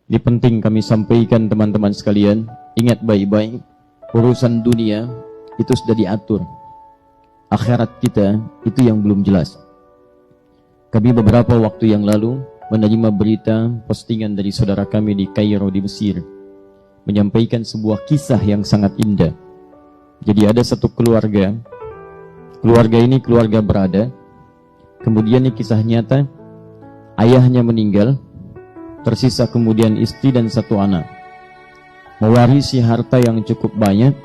Ini penting kami sampaikan teman-teman sekalian. Ingat baik-baik, urusan dunia itu sudah diatur. Akhirat kita itu yang belum jelas. Kami beberapa waktu yang lalu menerima berita postingan dari saudara kami di Kairo di Mesir, menyampaikan sebuah kisah yang sangat indah. Jadi ada satu keluarga ini keluarga berada. Kemudian ini kisah nyata, ayahnya meninggal, tersisa kemudian istri dan satu anak, mewarisi harta yang cukup banyak.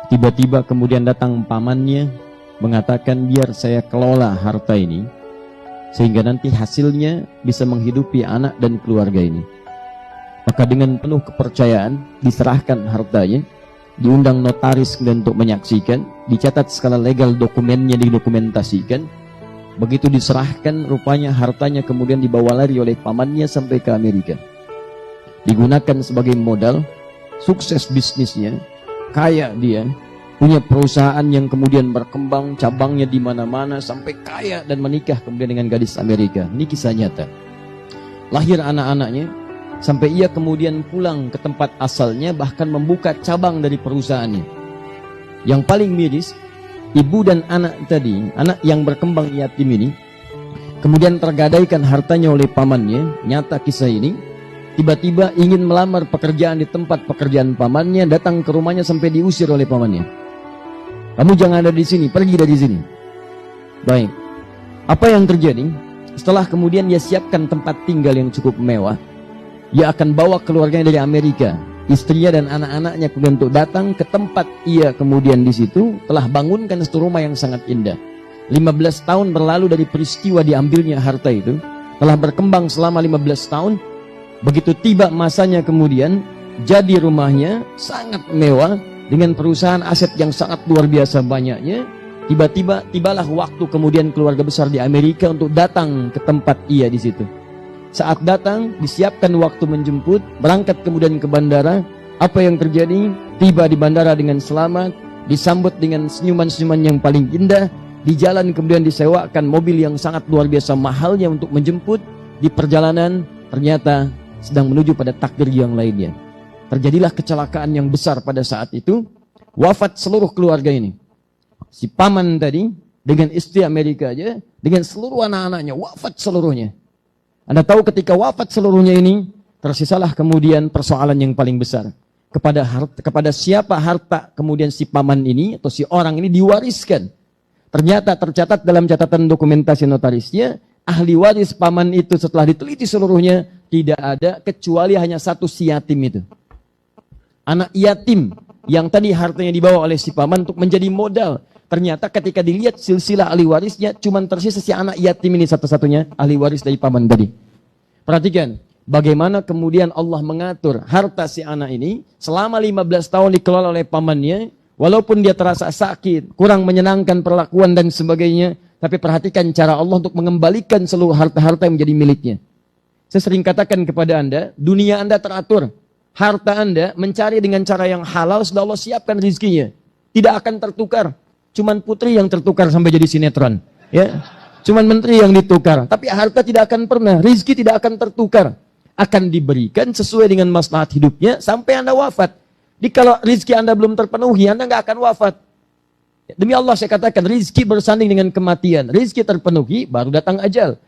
Tiba-tiba kemudian datang pamannya mengatakan, biar saya kelola harta ini sehingga nanti hasilnya bisa menghidupi anak dan keluarga ini. Maka dengan penuh kepercayaan diserahkan hartanya, diundang notaris untuk menyaksikan, dicatat skala legal, dokumennya didokumentasikan. Begitu diserahkan, rupanya hartanya kemudian dibawa lari oleh pamannya sampai ke Amerika. Digunakan sebagai modal, sukses bisnisnya, kaya dia, punya perusahaan yang kemudian berkembang, cabangnya di mana-mana, sampai kaya dan menikah kemudian dengan gadis Amerika. Ini kisah nyata. Lahir anak-anaknya, sampai ia kemudian pulang ke tempat asalnya, bahkan membuka cabang dari perusahaannya. Yang paling miris, ibu dan anak tadi, anak yang berkembang yatim ini, kemudian tergadaikan hartanya oleh pamannya. Nyata kisah ini. Tiba-tiba ingin melamar pekerjaan di tempat pekerjaan pamannya, datang ke rumahnya sampai diusir oleh pamannya. Kamu jangan ada di sini, pergi dari sini. Baik. Apa yang terjadi? Setelah kemudian dia siapkan tempat tinggal yang cukup mewah, ia akan bawa keluarganya dari Amerika, istrinya dan anak-anaknya kemudian untuk datang ke tempat ia kemudian di situ telah bangunkan satu rumah yang sangat indah. 15 tahun berlalu dari peristiwa diambilnya harta itu, telah berkembang selama 15 tahun. Begitu tiba masanya kemudian jadi rumahnya sangat mewah dengan perusahaan aset yang sangat luar biasa banyaknya. Tibalah waktu kemudian keluarga besar di Amerika untuk datang ke tempat ia di situ. Saat datang, disiapkan waktu menjemput, berangkat kemudian ke bandara. Apa yang terjadi? Tiba di bandara dengan selamat, disambut dengan senyuman-senyuman yang paling indah. Di jalan kemudian disewakan mobil yang sangat luar biasa mahalnya untuk menjemput. Di perjalanan, ternyata sedang menuju pada takdir yang lainnya. Terjadilah kecelakaan yang besar pada saat itu. Wafat seluruh keluarga ini. Si paman tadi, dengan istri Amerika aja, dengan seluruh anak-anaknya, wafat seluruhnya. Anda tahu ketika wafat seluruhnya ini, tersisalah kemudian persoalan yang paling besar. Kepada siapa harta kemudian si paman ini atau si orang ini diwariskan. Ternyata tercatat dalam catatan dokumentasi notarisnya, ahli waris paman itu setelah diteliti seluruhnya, tidak ada kecuali hanya satu si yatim itu. Anak yatim yang tadi hartanya dibawa oleh si paman untuk menjadi modal. Ternyata ketika dilihat silsilah ahli warisnya, cuma tersisa si anak yatim ini satu-satunya ahli waris dari paman tadi. Perhatikan, bagaimana kemudian Allah mengatur harta si anak ini selama 15 tahun dikelola oleh pamannya. Walaupun dia terasa sakit, kurang menyenangkan perlakuan dan sebagainya, tapi perhatikan cara Allah untuk mengembalikan seluruh harta-harta yang menjadi miliknya. Saya sering katakan kepada Anda, dunia Anda teratur. Harta Anda mencari dengan cara yang halal, sudah Allah siapkan rezekinya. Tidak akan tertukar. Cuman putri yang tertukar sampai jadi sinetron. Ya, cuman menteri yang ditukar. Tapi harta tidak akan pernah, rezeki tidak akan tertukar. Akan diberikan sesuai dengan maslahat hidupnya sampai Anda wafat. Jadi kalau rezeki Anda belum terpenuhi, Anda nggak akan wafat. Demi Allah saya katakan, rezeki bersanding dengan kematian. Rezeki terpenuhi, baru datang ajal.